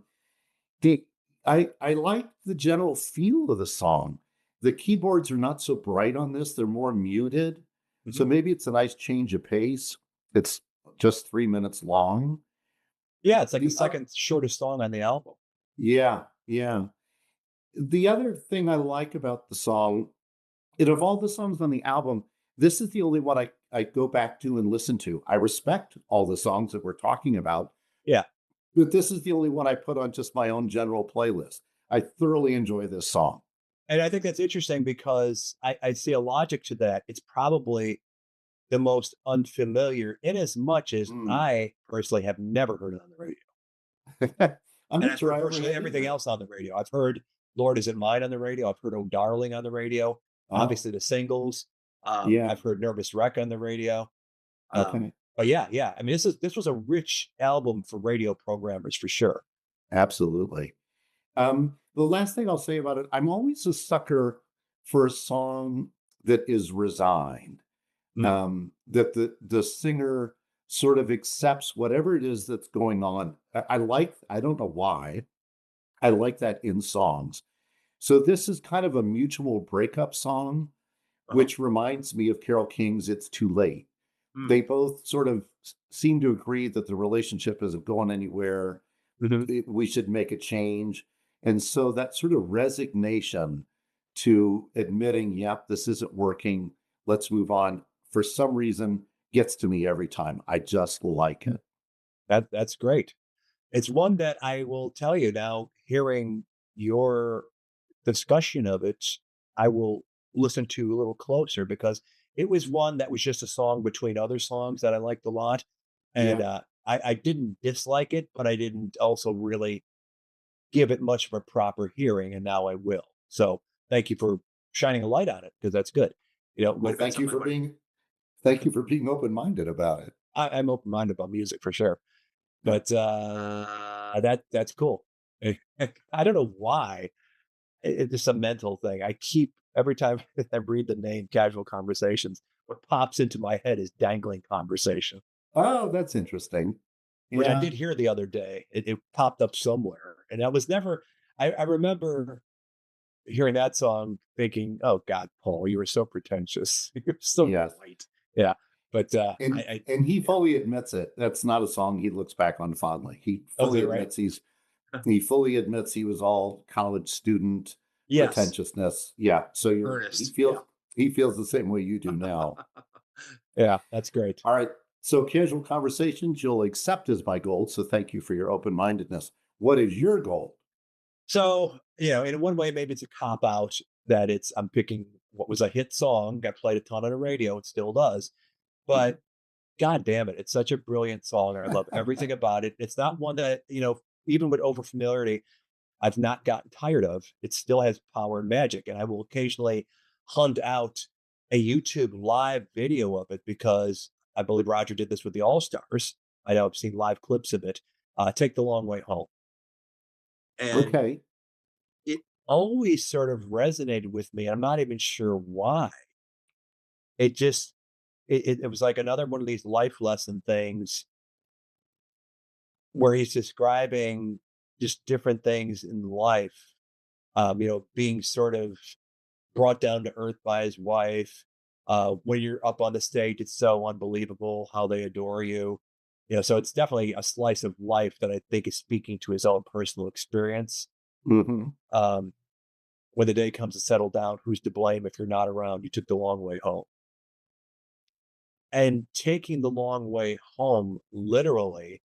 like the general feel of the song. The keyboards are not so bright on this. They're more muted. So maybe it's a nice change of pace. It's just 3 minutes long. Yeah, it's like the second shortest song on the album. Yeah. The other thing I like about the song, of all the songs on the album, this is the only one I go back to and listen to. I respect all the songs that we're talking about. Yeah. But this is the only one I put on just my own general playlist. I thoroughly enjoy this song. And I think that's interesting because I see a logic to that. It's probably the most unfamiliar in as much as I personally have never heard it on the radio. I'm not sure virtually everything else on the radio. I've heard Lord Is It Mine on the radio. I've heard Oh Darling on the radio. Obviously the singles. I've heard Nervous Wreck on the radio. But yeah. I mean, this was a rich album for radio programmers for sure. Absolutely. The last thing I'll say about it, I'm always a sucker for a song that is resigned, that the singer sort of accepts whatever it is that's going on. I don't know why, I like that in songs. So this is kind of a mutual breakup song, which reminds me of Carole King's It's Too Late. They both sort of seem to agree that the relationship isn't going anywhere. We should make a change. And so that sort of resignation to admitting, yep, this isn't working, let's move on, for some reason gets to me every time. I just like it. That's great. It's one that I will tell you now, hearing your discussion of it, I will listen to a little closer, because it was one that was just a song between other songs that I liked a lot. And I didn't dislike it, but I didn't also really give it much of a proper hearing, and now I will. So thank you for shining a light on it, because that's good. Well, thank you for being open-minded about it. I'm open-minded about music for sure. But that's cool. I don't know why. It's just a mental thing. I keep, every time I read the name Casual Conversations, what pops into my head is dangling conversation. Oh, that's interesting. Which I Yeah. did hear the other day. It popped up somewhere, and I was never. I remember hearing that song, thinking, "Oh God, Paul, you were so pretentious. You're so Yes. white." Yeah, but And he yeah. fully admits it. That's not a song he looks back on fondly. He Oh, is fully it right? admits he fully admits he was all college student Yes, pretentiousness. Yeah. So earnest. he feels the same way you do now. Yeah, that's great. All right. So casual conversations you'll accept as my goal. So thank you for your open-mindedness. What is your goal? So, in one way, maybe it's a cop out that I'm picking what was a hit song, got played a ton on the radio, it still does. But God damn it, it's such a brilliant song. And I love everything about it. It's not one that, even with overfamiliarity, I've not gotten tired of. It still has power and magic. And I will occasionally hunt out a YouTube live video of it because I believe Roger did this with the All Stars. I know I've seen live clips of it. Take the Long Way Home. And Okay. it always sort of resonated with me. I'm not even sure why. It just, it was like another one of these life lesson things where he's describing just different things in life, being sort of brought down to earth by his wife. When you're up on the stage, it's so unbelievable how they adore you. So it's definitely a slice of life that I think is speaking to his own personal experience. Mm-hmm. When the day comes to settle down, who's to blame if you're not around? You took the long way home. And taking the long way home literally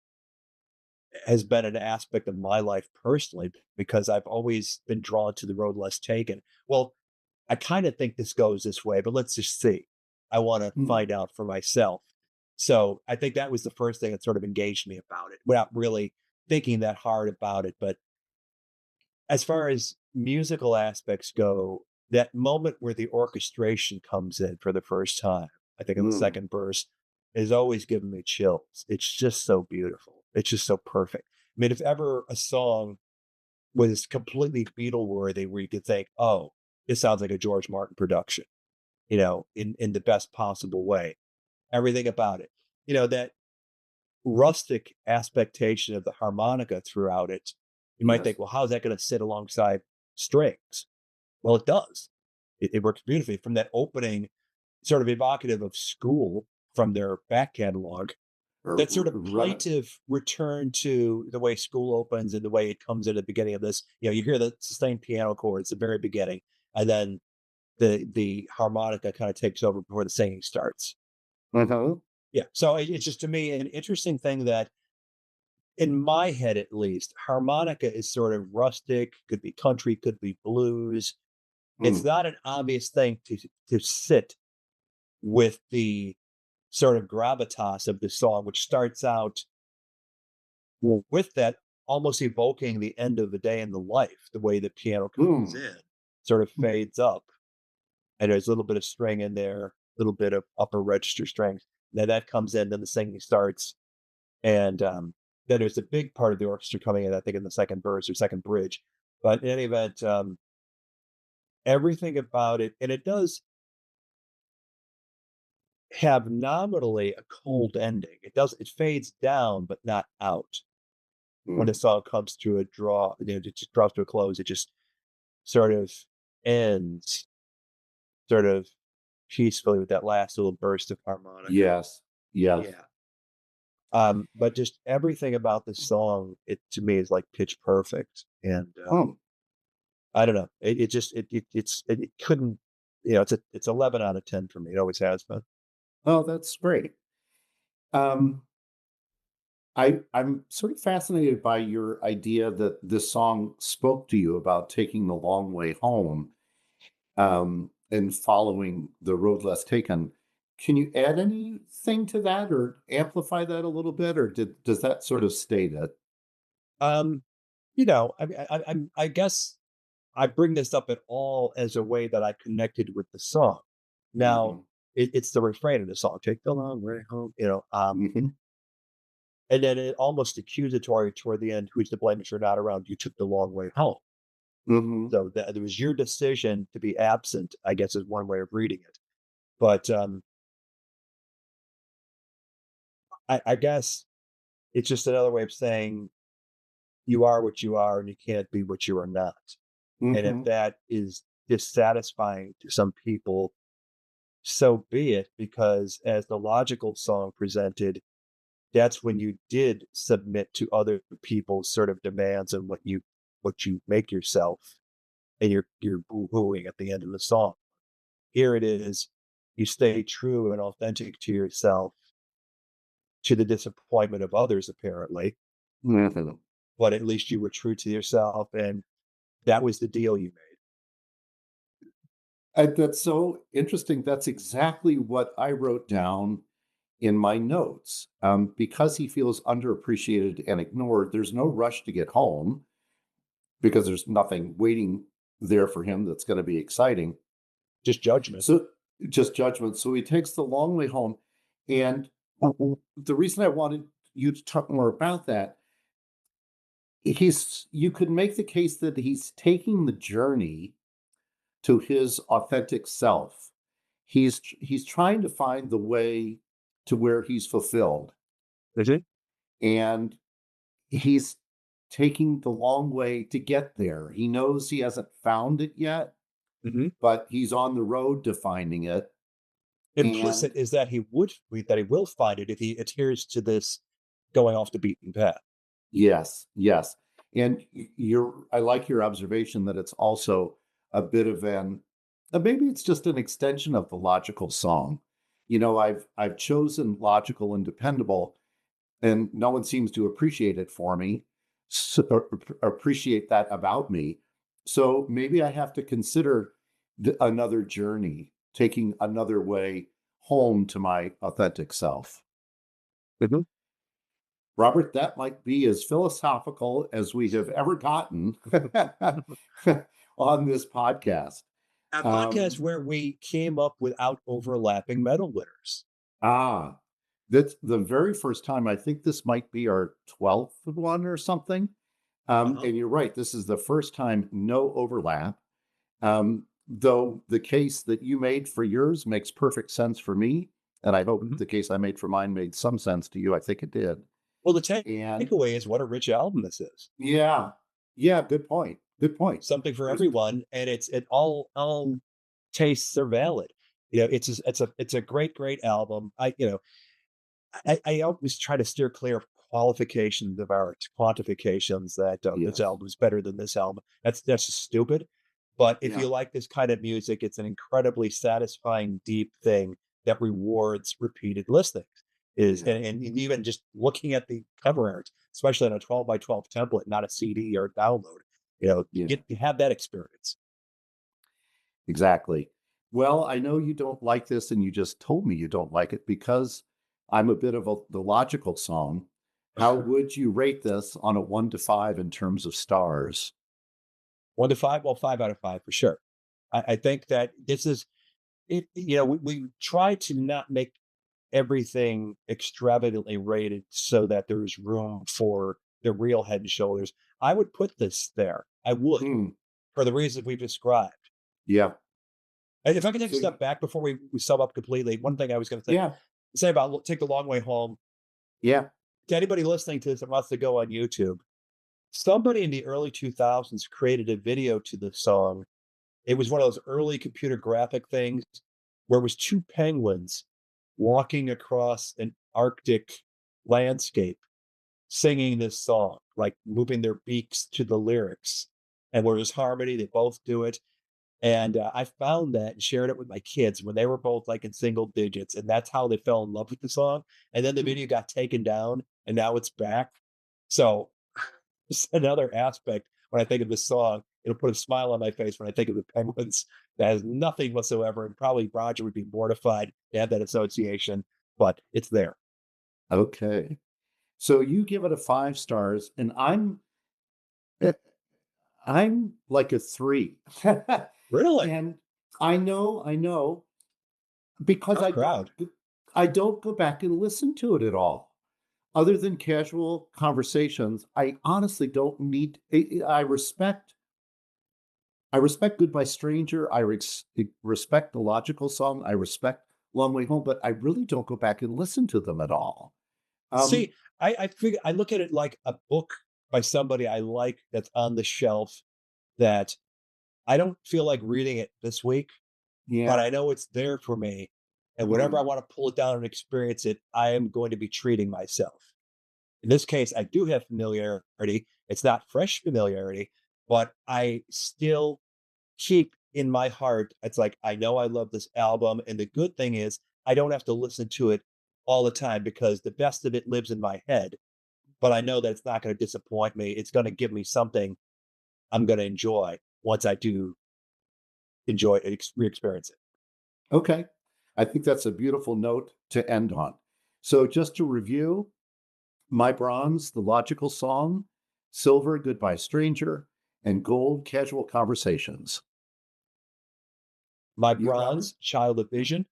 has been an aspect of my life personally because I've always been drawn to the road less taken. Well, I kind of think this goes this way, but let's just see. I want to Mm-hmm. find out for myself. So I think that was the first thing that sort of engaged me about it without really thinking that hard about it. But as far as musical aspects go, that moment where the orchestration comes in for the first time, I think in the second verse, has always given me chills. It's just so beautiful. It's just so perfect. I mean, if ever a song was completely Beatle worthy, where you could think, oh, this sounds like a George Martin production, in the best possible way. Everything about it, that rustic aspectation of the harmonica throughout it. You might think, Yes. well, how's that going to sit alongside strings? Well, it does. It works beautifully from that opening, sort of evocative of school from their back catalog. That sort of Right. plaintive return to the way school opens and the way it comes in at the beginning of this. You hear the sustained piano chords at the very beginning, and then the harmonica kind of takes over before the singing starts. Uh-huh. Yeah. So it's just to me an interesting thing that in my head at least, harmonica is sort of rustic, could be country, could be blues. It's Mm. not an obvious thing to sit with the sort of gravitas of the song, which starts out with that almost evoking the end of the day in the life, the way the piano comes Mm. in, sort of fades up. And there's a little bit of string in there, a little bit of upper register strings. Then that comes in, then the singing starts. And then there's a big part of the orchestra coming in, I think, in the second verse or second bridge. But in any event, everything about it, and it does have nominally a cold ending. It fades down, but not out. When the Mm. song comes to a draw, it just draws to a close. It just sort of ends sort of peacefully with that last little burst of harmonica. Yes. Yes. Yeah. But just everything about the song, it to me is like pitch perfect. And Oh, I don't know. It couldn't, it's 11 out of 10 for me. It always has been. oh, that's great. Um, I'm sort of fascinated by your idea that this song spoke to you about taking the long way home, and following the road less taken. Can you add anything to that or amplify that a little bit, or does that sort of state it? Um, I guess I bring this up at all as a way that I connected with the song. Now, Mm-hmm. it's the refrain of the song, "Take the long way home," Mm-hmm. and then it almost accusatory toward the end, "Who's to blame if you're not around? You took the long way home." Mm-hmm. So that it was your decision to be absent, I guess is one way of reading it. But I guess it's just another way of saying you are what you are and you can't be what you are not. And if Mm-hmm. that is dissatisfying to some people, so be it, because as the logical song presented, that's when you did submit to other people's sort of demands and what you make yourself, and you're boo-hooing at the end of the song. Here it is, you stay true and authentic to yourself, to the disappointment of others, apparently, Mm-hmm. but at least you were true to yourself, and that was the deal you made. That's so interesting. That's exactly what I wrote down in my notes. Because he feels underappreciated and ignored, there's no rush to get home because there's nothing waiting there for him that's going to be exciting. Just judgment. So, just judgment. So he takes the long way home. And the reason I wanted you to talk more about that, you could make the case that he's taking the journey to his authentic self. He's trying to find the way to where he's fulfilled. Is it? And he's taking the long way to get there. He knows he hasn't found it yet, but he's on the road to finding it. Implicit is that he will find it if he adheres to this going off the beaten path. Yes, yes. And I like your observation that it's also a bit of maybe it's just an extension of the logical song. I've chosen logical and dependable, and no one seems to appreciate it for me, appreciate that about me. So maybe I have to consider another journey, taking another way home to my authentic self. Mm-hmm. Robert, that might be as philosophical as we have ever gotten on this podcast. A podcast where we came up without overlapping medal winners. That's the very first time. I think this might be our 12th one or something. And you're right. This is the first time no overlap. Though the case that you made for yours makes perfect sense for me. And I hope the case I made for mine made some sense to you. I think it did. Well, the takeaway is what a rich album this is. Yeah. Yeah. Good point. Good point. Something for everyone. And it all tastes are valid. It's a great album. I always try to steer clear of qualifications of art, quantifications that this album is better than this album. That's just stupid. But if you like this kind of music, it's an incredibly satisfying, deep thing that rewards repeated listening. And even just looking at the cover art, especially on a 12 by 12 template, not a CD or a download, you have that experience. Exactly. Well, I know you don't like this, and you just told me you don't like it because I'm a bit of the logical song. How would you rate this on a 1 to 5 in terms of stars? 1 to 5? Well, 5 out of 5 for sure. I think that this is it. We try to not make everything extravagantly rated so that there's room for the real head and shoulders. I would put this there. I would, for the reasons we've described. Yeah. And if I can take a step back before we sum up completely, one thing I was going to say about Take the Long Way Home. Yeah. To anybody listening to this that wants to go on YouTube, somebody in the early 2000s created a video to the song. It was one of those early computer graphic things where it was two penguins walking across an Arctic landscape, singing this song, like moving their beaks to the lyrics. And where there's harmony, they both do it. And I found that and shared it with my kids when they were both like in single digits. And that's how they fell in love with the song. And then the video got taken down and now it's back. So it's another aspect when I think of this song. It'll put a smile on my face when I think of the Penguins. That has nothing whatsoever. And probably Roger would be mortified to have that association, but it's there. Okay. So you give it a 5 stars, and I'm like a 3. Really? And I know, because I don't go back and listen to it at all. Other than casual conversations, I honestly don't need. I respect Goodbye Stranger. I respect the logical song. I respect Long Way Home, but I really don't go back and listen to them at all. See, I figure I look at it like a book by somebody I like that's on the shelf that I don't feel like reading it this week, but I know it's there for me. And whenever I want to pull it down and experience it, I am going to be treating myself. In this case, I do have familiarity. It's not fresh familiarity, but I still keep in my heart, it's like, I know I love this album. And the good thing is, I don't have to listen to it all the time because the best of it lives in my head. But I know that it's not going to disappoint me. It's going to give me something I'm going to enjoy once I do enjoy it, re-experience it. Okay. I think that's a beautiful note to end on. So just to review, My Bronze, The Logical Song, Silver, Goodbye Stranger, and Gold, Casual Conversations. My bronze, Child of Vision.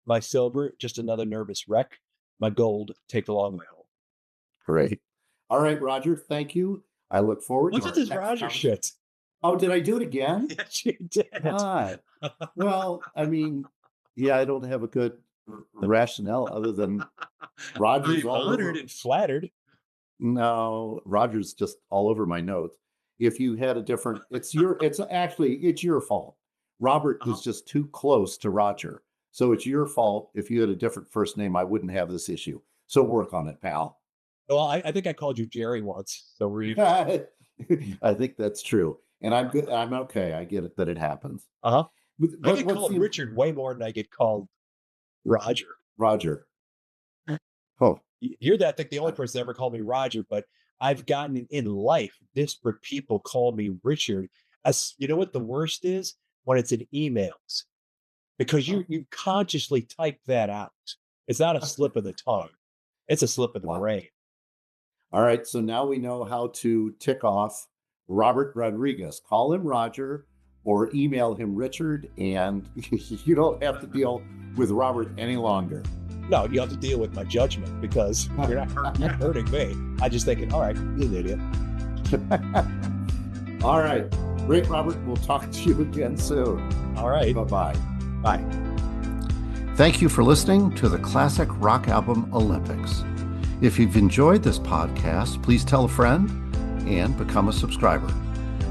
My silver, Just Another Nervous Wreck. My gold, Take the Long Way Home. Great. All right, Roger, thank you. I look forward to this Roger shit? Oh, did I do it again? Yes, you did. God. Well, I mean, yeah, I don't have a good rationale other than Roger's all honored over. And flattered. No, Roger's just all over my notes. If you had a different, it's your fault. Robert was just too close to Roger. So it's your fault. If you had a different first name, I wouldn't have this issue. So work on it, pal. Well, I think I called you Jerry once. So were you? I think that's true. And I'm good. I'm okay. I get it that it happens. I get called Richard way more than I get called Roger. Roger. Oh. You're that. I think the only person that ever called me Roger, but I've gotten in life, disparate people call me Richard. You know what the worst is? When it's in emails. Because you consciously type that out. It's not a slip of the tongue. It's a slip of the brain. All right. So now we know how to tick off Robert Rodriguez. Call him Roger or email him Richard, and you don't have to deal with Robert any longer. No, you have to deal with my judgment because you're not hurting me. I just thinking, all right, you're an idiot. All right. Great, Robert. We'll talk to you again soon. All right. Bye-bye. Bye. Thank you for listening to the Classic Rock Album Olympics. If you've enjoyed this podcast, please tell a friend and become a subscriber.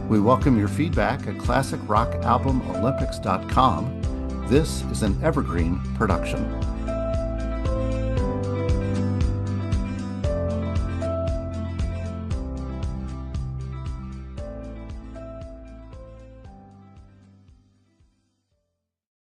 We welcome your feedback at classicrockalbumolympics.com. This is an Evergreen production.